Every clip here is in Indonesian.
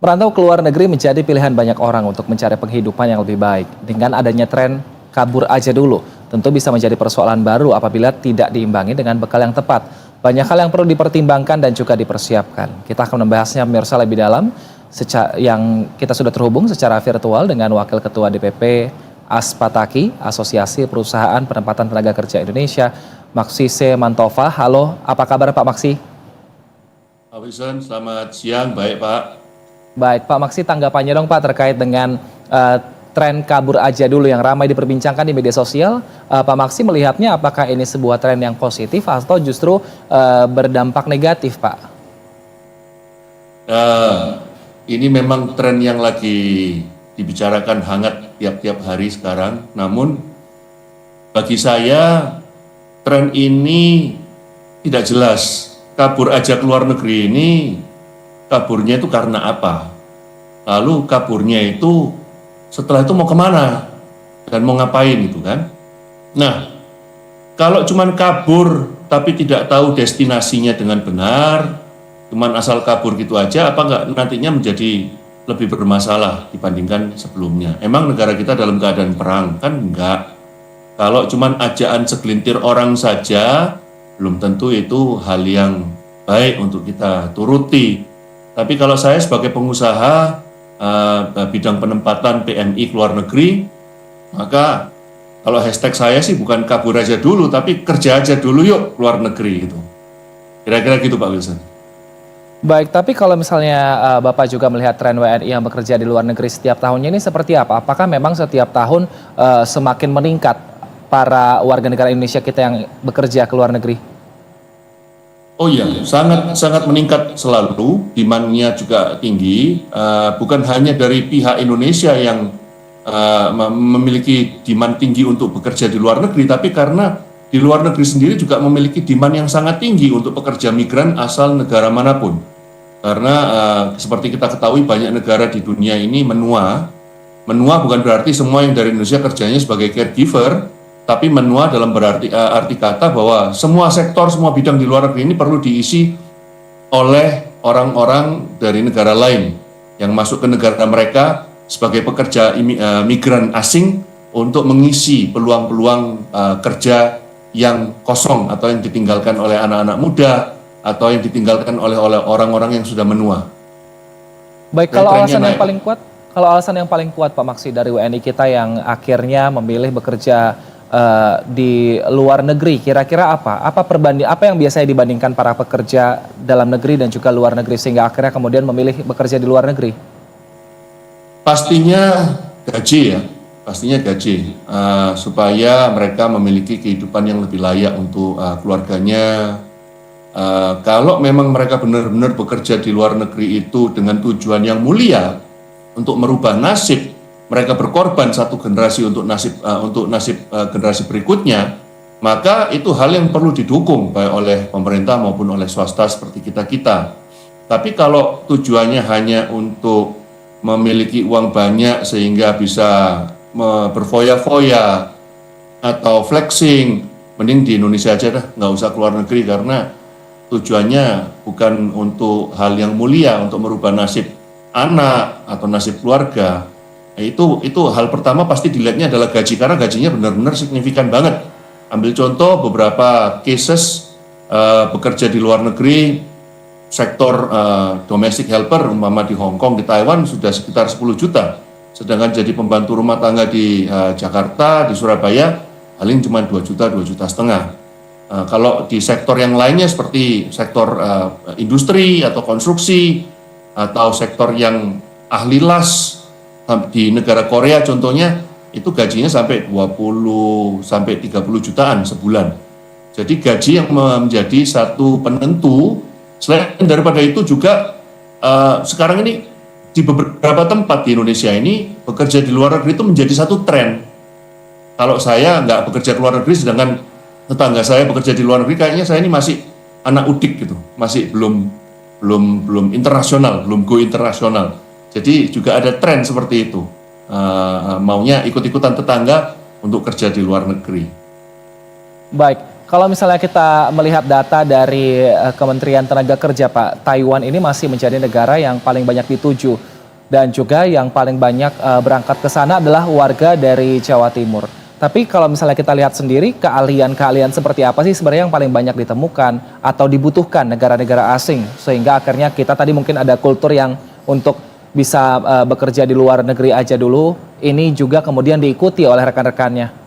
Merantau ke luar negeri menjadi pilihan banyak orang untuk mencari penghidupan yang lebih baik. Dengan adanya tren kabur aja dulu, tentu bisa menjadi persoalan baru apabila tidak diimbangi dengan bekal yang tepat. Banyak hal yang perlu dipertimbangkan dan juga dipersiapkan. Kita akan membahasnya pemirsa lebih dalam, yang kita sudah terhubung secara virtual dengan Wakil Ketua DPP Aspataki, Asosiasi Perusahaan Penempatan Tenaga Kerja Indonesia, Maksise Mantova. Halo, apa kabar Pak Maksi? Pak Wilson, selamat siang. Baik, Pak. Baik, Pak Maksi, tanggapannya dong Pak terkait dengan tren kabur aja dulu yang ramai diperbincangkan di media sosial. Pak Maksi melihatnya apakah ini sebuah tren yang positif atau justru berdampak negatif, Pak? Ini memang tren yang lagi dibicarakan hangat tiap-tiap hari sekarang. Namun bagi saya tren ini tidak jelas. Kabur aja ke luar negeri ini kaburnya itu karena apa? Lalu kaburnya itu setelah itu mau kemana? Dan mau ngapain itu kan? Nah, kalau cuman kabur tapi tidak tahu destinasinya dengan benar, cuman asal kabur gitu aja, apa enggak nantinya menjadi lebih bermasalah dibandingkan sebelumnya? Emang negara kita dalam keadaan perang? Kan enggak. Kalau cuman ajaan segelintir orang saja, belum tentu itu hal yang baik untuk kita turuti. Tapi kalau saya sebagai pengusaha bidang penempatan PMI ke luar negeri, maka kalau hashtag saya sih bukan kabur aja dulu, tapi kerja aja dulu yuk ke luar negeri gitu. Kira-kira gitu Pak Wilson. Baik, tapi kalau misalnya Bapak juga melihat tren WNI yang bekerja di luar negeri setiap tahunnya ini seperti apa? Apakah memang setiap tahun semakin meningkat para warga negara Indonesia kita yang bekerja ke luar negeri? Oh iya, sangat meningkat selalu, demand-nya juga tinggi, bukan hanya dari pihak Indonesia yang memiliki demand tinggi untuk bekerja di luar negeri, tapi karena di luar negeri sendiri juga memiliki demand yang sangat tinggi untuk pekerja migran asal negara manapun. Karena seperti kita ketahui banyak negara di dunia ini menua bukan berarti semua yang dari Indonesia kerjanya sebagai caregiver, tapi menua dalam berarti arti kata bahwa semua sektor, semua bidang di luar negeri ini perlu diisi oleh orang-orang dari negara lain yang masuk ke negara mereka sebagai pekerja migran asing untuk mengisi peluang-peluang kerja yang kosong atau yang ditinggalkan oleh anak-anak muda atau yang ditinggalkan oleh orang-orang yang sudah menua. Baik, kalau alasan yang paling kuat Pak Maksi dari WNI kita yang akhirnya memilih bekerja di luar negeri, kira-kira apa? Apa yang biasanya dibandingkan para pekerja dalam negeri dan juga luar negeri sehingga akhirnya kemudian memilih bekerja di luar negeri? Pastinya gaji ya, supaya mereka memiliki kehidupan yang lebih layak untuk keluarganya. Kalau memang mereka benar-benar bekerja di luar negeri itu dengan tujuan yang mulia untuk merubah nasib, mereka berkorban satu generasi untuk nasib generasi berikutnya, maka itu hal yang perlu didukung baik oleh pemerintah maupun oleh swasta seperti kita. Tapi kalau tujuannya hanya untuk memiliki uang banyak sehingga bisa berfoya-foya atau flexing, mending di Indonesia aja dah, nggak usah keluar negeri, karena tujuannya bukan untuk hal yang mulia, untuk merubah nasib anak atau nasib keluarga. Itu hal pertama pasti dilihatnya adalah gaji, karena gajinya benar-benar signifikan banget. Ambil contoh beberapa cases bekerja di luar negeri, sektor domestic helper umpama di Hong Kong, di Taiwan sudah sekitar 10 juta. Sedangkan jadi pembantu rumah tangga di Jakarta, di Surabaya paling cuma 2 juta, 2,5 juta. Kalau di sektor yang lainnya seperti sektor industri atau konstruksi atau sektor yang ahli las, di negara Korea contohnya itu gajinya sampai 20 sampai 30 jutaan sebulan. Jadi gaji yang menjadi satu penentu. Selain daripada itu juga sekarang ini di beberapa tempat di Indonesia ini bekerja di luar negeri itu menjadi satu tren. Kalau saya nggak bekerja di luar negeri, sedangkan tetangga saya bekerja di luar negeri, kayaknya saya ini masih anak udik gitu, masih belum internasional, belum go internasional. Jadi juga ada tren seperti itu, maunya ikut-ikutan tetangga untuk kerja di luar negeri. Baik, kalau misalnya kita melihat data dari Kementerian Tenaga Kerja Pak, Taiwan ini masih menjadi negara yang paling banyak dituju dan juga yang paling banyak berangkat ke sana adalah warga dari Jawa Timur. Tapi kalau misalnya kita lihat sendiri, keahlian-keahlian seperti apa sih sebenarnya yang paling banyak ditemukan atau dibutuhkan negara-negara asing, sehingga akhirnya kita tadi mungkin ada kultur yang untuk bisa bekerja di luar negeri aja dulu, ini juga kemudian diikuti oleh rekan-rekannya.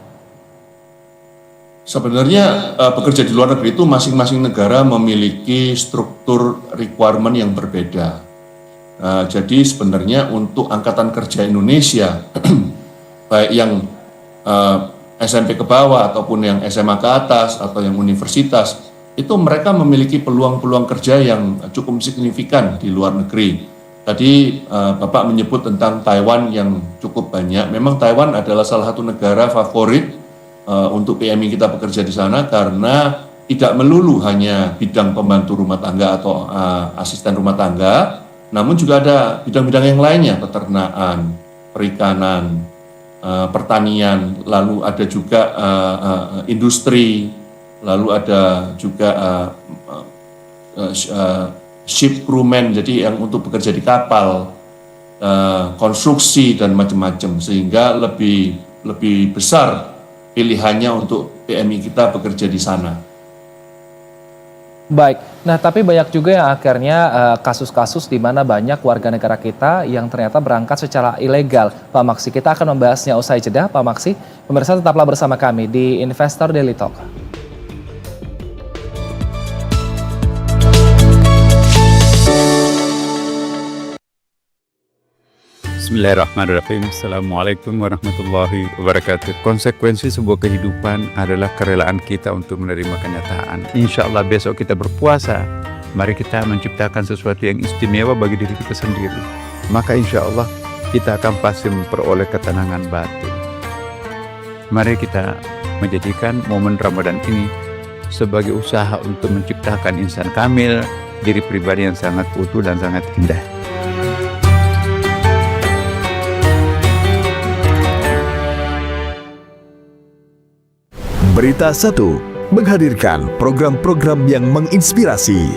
Sebenarnya bekerja di luar negeri itu masing-masing negara memiliki struktur requirement yang berbeda. Jadi sebenarnya untuk angkatan kerja Indonesia, baik yang SMP ke bawah ataupun yang SMA ke atas atau yang universitas, itu mereka memiliki peluang-peluang kerja yang cukup signifikan di luar negeri. Tadi Bapak menyebut tentang Taiwan yang cukup banyak. Memang Taiwan adalah salah satu negara favorit untuk PMI kita bekerja di sana karena tidak melulu hanya bidang pembantu rumah tangga atau asisten rumah tangga, namun juga ada bidang-bidang yang lainnya, peternakan, perikanan, pertanian, lalu ada juga industri, lalu ada juga ship crewman, jadi yang untuk bekerja di kapal, konstruksi dan macam-macam, sehingga lebih besar pilihannya untuk PMI kita bekerja di sana. Baik, nah tapi banyak juga yang akhirnya kasus-kasus di mana banyak warga negara kita yang ternyata berangkat secara ilegal. Pak Maksi, kita akan membahasnya usai jeda. Pak Maksi, pemirsa tetaplah bersama kami di Investor Daily Talk. Bismillahirrahmanirrahim. Assalamualaikum warahmatullahi wabarakatuh. Konsekuensi sebuah kehidupan adalah kerelaan kita untuk menerima kenyataan. Insya Allah besok kita berpuasa. Mari kita menciptakan sesuatu yang istimewa bagi diri kita sendiri. Maka insya Allah kita akan pasti memperoleh ketenangan batin. Mari kita menjadikan momen Ramadan ini sebagai usaha untuk menciptakan insan kamil, diri pribadi yang sangat utuh dan sangat indah. Berita 1 menghadirkan program-program yang menginspirasi,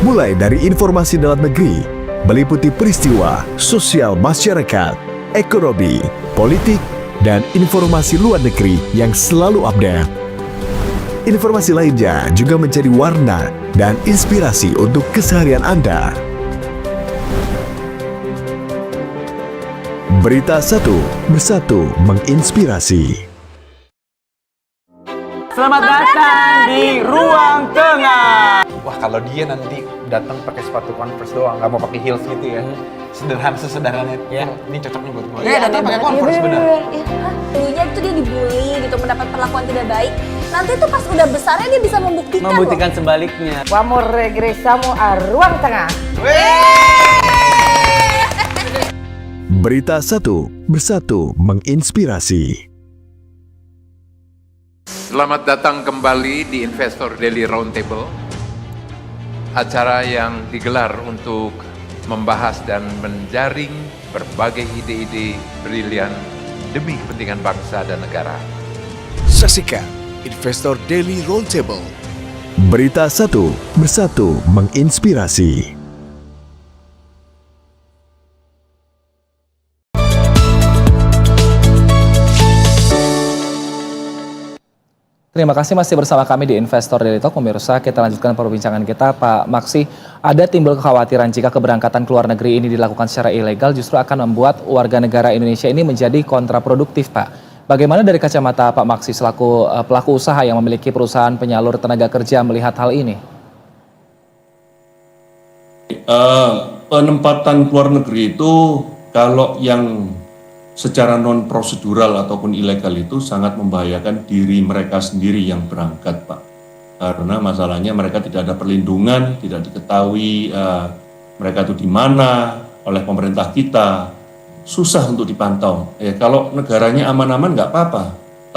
mulai dari informasi dalam negeri, meliputi peristiwa sosial masyarakat, ekonomi, politik, dan informasi luar negeri yang selalu update. Informasi lainnya juga menjadi warna dan inspirasi untuk keseharian Anda. Berita 1 bersatu menginspirasi. Selamat datang di Ruang Tengah. Wah, kalau dia nanti datang pakai sepatu Converse doang, nggak mau pakai heels gitu ya. Sesederhana itu. Ya. Ini cocok nih buat gue. Iya, datang pakai Converse bener. Dulunya itu dia dibully gitu, mendapat perlakuan tidak baik. Nanti tuh pas udah besarnya dia bisa membuktikan loh. Sebaliknya. Vamos regresamos a Ruang Tengah. Berita 1 bersatu menginspirasi. Selamat datang kembali di Investor Daily Roundtable, acara yang digelar untuk membahas dan menjaring berbagai ide-ide brilian demi kepentingan bangsa dan negara. Saksikan Investor Daily Roundtable. Berita 1 bersatu menginspirasi. Terima kasih masih bersama kami di Investor Daily Talk. Pemirsa, kita lanjutkan perbincangan kita. Pak Maksi, ada timbul kekhawatiran jika keberangkatan ke luar negeri ini dilakukan secara ilegal justru akan membuat warga negara Indonesia ini menjadi kontraproduktif, Pak. Bagaimana dari kacamata Pak Maksi selaku pelaku usaha yang memiliki perusahaan penyalur tenaga kerja melihat hal ini? Penempatan ke luar negeri itu kalau yang secara non prosedural ataupun ilegal itu sangat membahayakan diri mereka sendiri yang berangkat, Pak. Karena masalahnya mereka tidak ada perlindungan, tidak diketahui mereka itu di mana oleh pemerintah kita, susah untuk dipantau. Kalau negaranya aman-aman nggak apa-apa.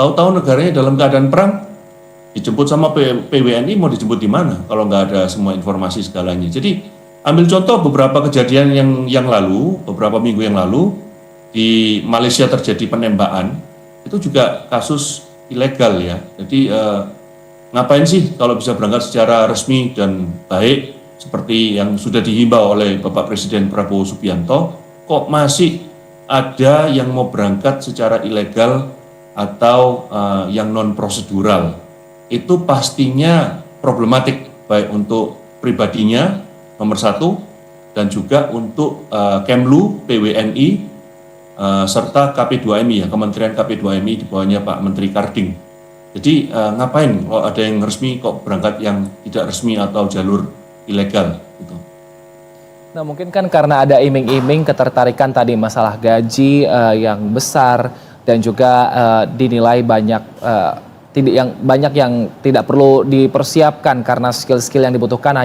Tahu-tahu negaranya dalam keadaan perang, dijemput sama PWNI mau dijemput di mana kalau nggak ada semua informasi segalanya. Jadi ambil contoh beberapa kejadian yang lalu, beberapa minggu yang lalu. Di Malaysia terjadi penembakan, itu juga kasus ilegal ya. Jadi ngapain sih kalau bisa berangkat secara resmi dan baik seperti yang sudah dihimbau oleh Bapak Presiden Prabowo Subianto, kok masih ada yang mau berangkat secara ilegal atau yang non prosedural. Itu pastinya problematik baik untuk pribadinya nomor satu dan juga untuk Kemlu, PWNI serta KP2MI ya, Kementerian KP2MI di bawahnya Pak Menteri Karding. Jadi ngapain kalau ada yang resmi kok berangkat yang tidak resmi atau jalur ilegal gitu. Nah mungkin kan karena ada iming-iming ketertarikan tadi masalah gaji yang besar dan juga dinilai banyak yang tidak perlu dipersiapkan karena skill-skill yang dibutuhkan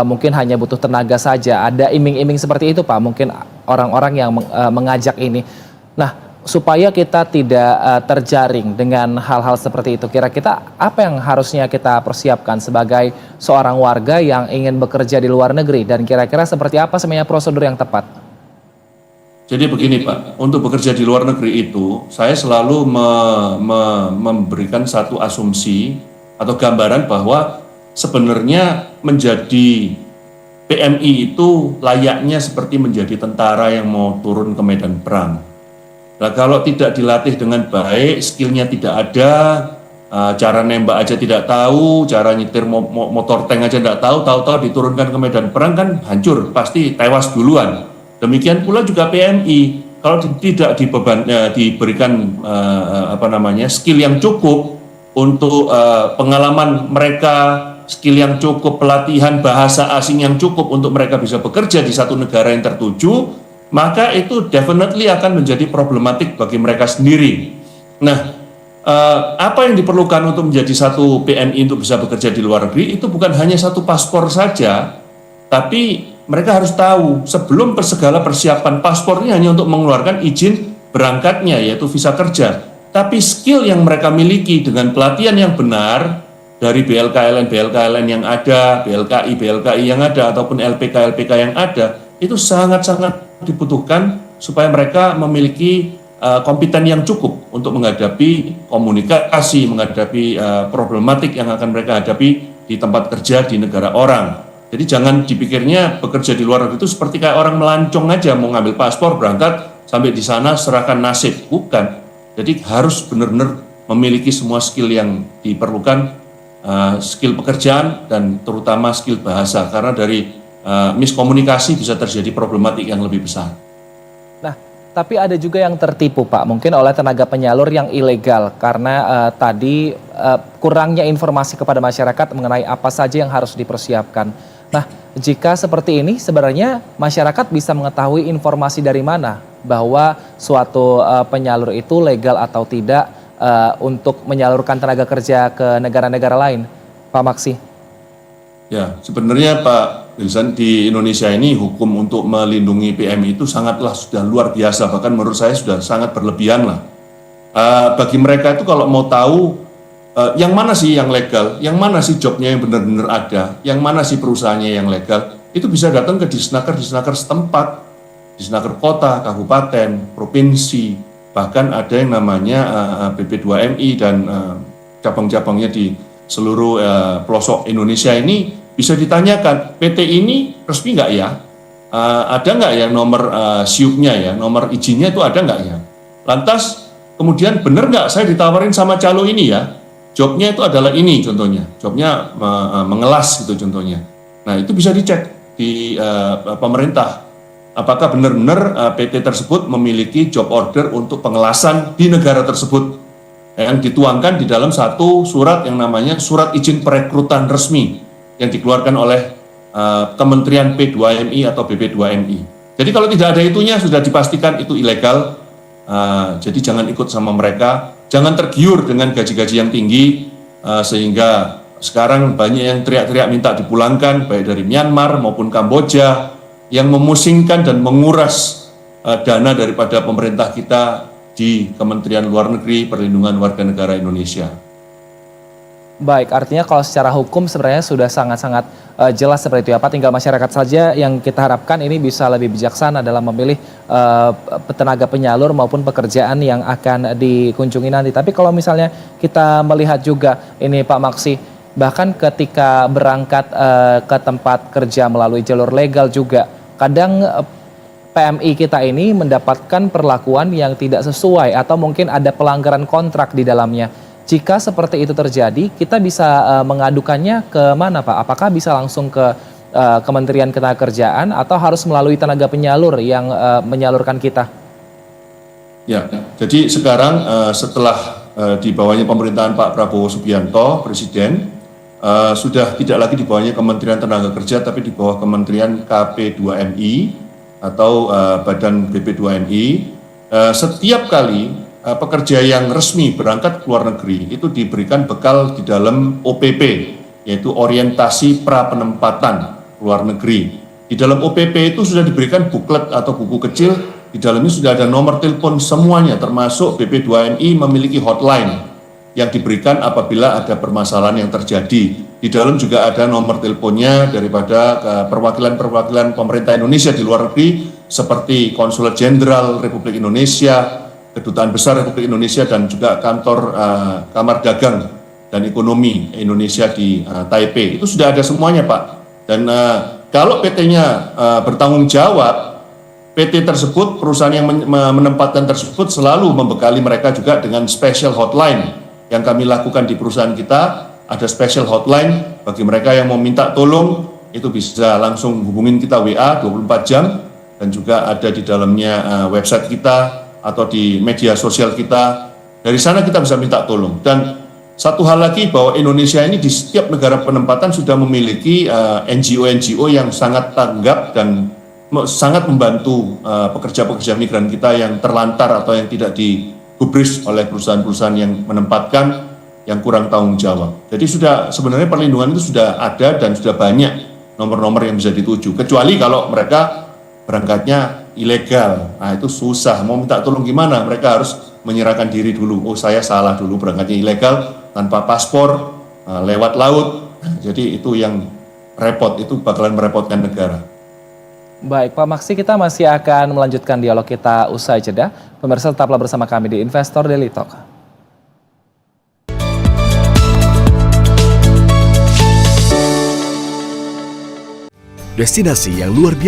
mungkin hanya butuh tenaga saja. Ada iming-iming seperti itu Pak, mungkin orang-orang yang mengajak ini. Nah supaya kita tidak terjaring dengan hal-hal seperti itu, kira-kira apa yang harusnya kita persiapkan sebagai seorang warga yang ingin bekerja di luar negeri, dan kira-kira seperti apa sebenarnya prosedur yang tepat? Jadi begini Pak, untuk bekerja di luar negeri itu saya selalu memberikan satu asumsi atau gambaran bahwa sebenarnya menjadi PMI itu layaknya seperti menjadi tentara yang mau turun ke medan perang. Nah, kalau tidak dilatih dengan baik, skillnya tidak ada, cara nembak aja tidak tahu, cara nyetir motor tank aja tidak tahu, tahu-tahu diturunkan ke medan perang kan hancur, pasti tewas duluan. Demikian pula juga PMI, kalau tidak diberikan skill yang cukup untuk pengalaman mereka, skill yang cukup, pelatihan bahasa asing yang cukup untuk mereka bisa bekerja di satu negara yang tertuju, maka itu definitely akan menjadi problematik bagi mereka sendiri. Nah, apa yang diperlukan untuk menjadi satu PMI untuk bisa bekerja di luar negeri itu bukan hanya satu paspor saja, tapi mereka harus tahu sebelum segala persiapan paspornya hanya untuk mengeluarkan izin berangkatnya yaitu visa kerja. Tapi skill yang mereka miliki dengan pelatihan yang benar dari BLKLN yang ada, BLKI yang ada ataupun LPK yang ada, itu sangat-sangat dibutuhkan supaya mereka memiliki kompeten yang cukup untuk menghadapi komunikasi, menghadapi problematik yang akan mereka hadapi di tempat kerja di negara orang. Jadi jangan dipikirnya bekerja di luar negeri itu seperti kayak orang melancong aja, mau ngambil paspor, berangkat, sampai di sana serahkan nasib. Bukan. Jadi harus benar-benar memiliki semua skill yang diperlukan, skill pekerjaan dan terutama skill bahasa, karena dari miskomunikasi bisa terjadi problematik yang lebih besar. Nah, tapi ada juga yang tertipu Pak, mungkin oleh tenaga penyalur yang ilegal karena tadi kurangnya informasi kepada masyarakat mengenai apa saja yang harus dipersiapkan. Nah, jika seperti ini sebenarnya masyarakat bisa mengetahui informasi dari mana bahwa suatu penyalur itu legal atau tidak untuk menyalurkan tenaga kerja ke negara-negara lain, Pak Maksi? Ya, sebenarnya Pak Wilson, di Indonesia ini hukum untuk melindungi PMI itu sangatlah sudah luar biasa, bahkan menurut saya sudah sangat berlebihan lah. Bagi mereka itu kalau mau tahu yang mana sih yang legal, yang mana sih jobnya yang benar-benar ada, yang mana sih perusahaannya yang legal, itu bisa datang ke disnaker setempat, disnaker kota, kabupaten, provinsi, bahkan ada yang namanya BP2MI dan cabang-cabangnya di seluruh pelosok Indonesia ini. Bisa ditanyakan, PT ini resmi nggak ya? Ada nggak ya nomor SIUP-nya ya, nomor izinnya itu ada nggak ya? Lantas kemudian benar nggak saya ditawarin sama calo ini ya? Jobnya itu adalah ini contohnya, jobnya mengelas gitu contohnya. Nah itu bisa dicek di pemerintah, apakah benar-benar PT tersebut memiliki job order untuk pengelasan di negara tersebut yang dituangkan di dalam satu surat yang namanya surat izin perekrutan resmi yang dikeluarkan oleh Kementerian P2MI atau BP2MI. Jadi kalau tidak ada itunya sudah dipastikan itu ilegal. Jadi jangan ikut sama mereka, jangan tergiur dengan gaji-gaji yang tinggi sehingga sekarang banyak yang teriak-teriak minta dipulangkan baik dari Myanmar maupun Kamboja yang memusingkan dan menguras dana daripada pemerintah kita di Kementerian Luar Negeri Perlindungan Warga Negara Indonesia. Baik, artinya kalau secara hukum sebenarnya sudah sangat-sangat jelas seperti itu ya Pak. Tinggal masyarakat saja yang kita harapkan ini bisa lebih bijaksana dalam memilih tenaga penyalur maupun pekerjaan yang akan dikunjungi nanti. Tapi kalau misalnya kita melihat juga ini Pak Maksi, bahkan ketika berangkat ke tempat kerja melalui jalur legal juga, kadang PMI kita ini mendapatkan perlakuan yang tidak sesuai atau mungkin ada pelanggaran kontrak di dalamnya. Jika seperti itu terjadi, kita bisa mengadukannya ke mana Pak? Apakah bisa langsung ke Kementerian Ketenagakerjaan atau harus melalui tenaga penyalur yang menyalurkan kita? Ya, jadi sekarang setelah di bawahnya pemerintahan Pak Prabowo Subianto, Presiden, sudah tidak lagi di bawahnya Kementerian Tenaga Kerja, tapi di bawah Kementerian KP2MI atau Badan BP2MI. Setiap kali pekerja yang resmi berangkat ke luar negeri itu diberikan bekal di dalam OPP, yaitu orientasi pra penempatan luar negeri. Di dalam OPP itu sudah diberikan buklet atau buku kecil, di dalamnya sudah ada nomor telepon semuanya, termasuk BP2MI memiliki hotline yang diberikan apabila ada permasalahan yang terjadi. Di dalam juga ada nomor teleponnya daripada perwakilan-perwakilan pemerintah Indonesia di luar negeri seperti Konsulat Jenderal Republik Indonesia, Kedutaan Besar Republik Indonesia, dan juga kantor Kamar Dagang dan Ekonomi Indonesia di Taipei. Itu sudah ada semuanya Pak. Dan kalau PT-nya bertanggung jawab, PT tersebut, perusahaan yang menempatkan tersebut selalu membekali mereka juga dengan special hotline yang kami lakukan di perusahaan kita. Ada special hotline bagi mereka yang mau minta tolong, itu bisa langsung hubungin kita WA 24 jam, dan juga ada di dalamnya website kita atau di media sosial kita. Dari sana kita bisa minta tolong. Dan satu hal lagi, bahwa Indonesia ini di setiap negara penempatan sudah memiliki NGO-NGO yang sangat tanggap dan sangat membantu pekerja-pekerja migran kita yang terlantar atau yang tidak digubris oleh perusahaan-perusahaan yang menempatkan, yang kurang tanggung jawab. Jadi sudah, sebenarnya perlindungan itu sudah ada dan sudah banyak nomor-nomor yang bisa dituju. Kecuali kalau mereka berangkatnya ilegal, nah itu susah. Mau minta tolong gimana? Mereka harus menyerahkan diri dulu. Oh, saya salah dulu, berangkatnya ilegal, tanpa paspor, lewat laut. Jadi itu yang repot, itu bakalan merepotkan negara. Baik, Pak Maksi, kita masih akan melanjutkan dialog kita usai jeda. Pemirsa, tetaplah bersama kami di Investor Daily Talk. Destinasi yang luar biasa